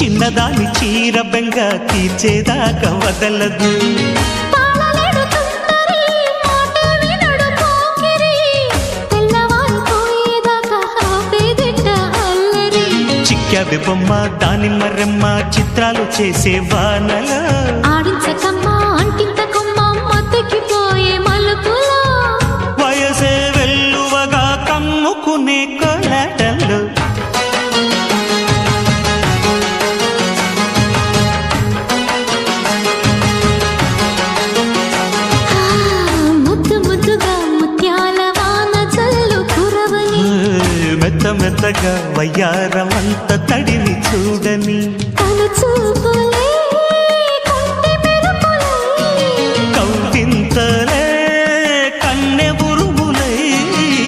చిన్నదాని చీర బెంగ తీర్చేదాకా వదలదు. చిక్కావి బొమ్మ దాని మరెమ్మ చిత్రాలు చేసే వానల ఆడించకమ్మా అంటింతకమ్మ మత్తెక్కిపోయే మలుపులో వయసే వెల్లువగా కమ్ముకునే కొలటలు. ముద్దు ముద్దుగా ముత్యాల వాన చల్లు కురవని మెత్త మెత్తగా వయ్యారమంత తడిని చూడని తను చూపులే కంటి మెరుపులే కౌవింతలే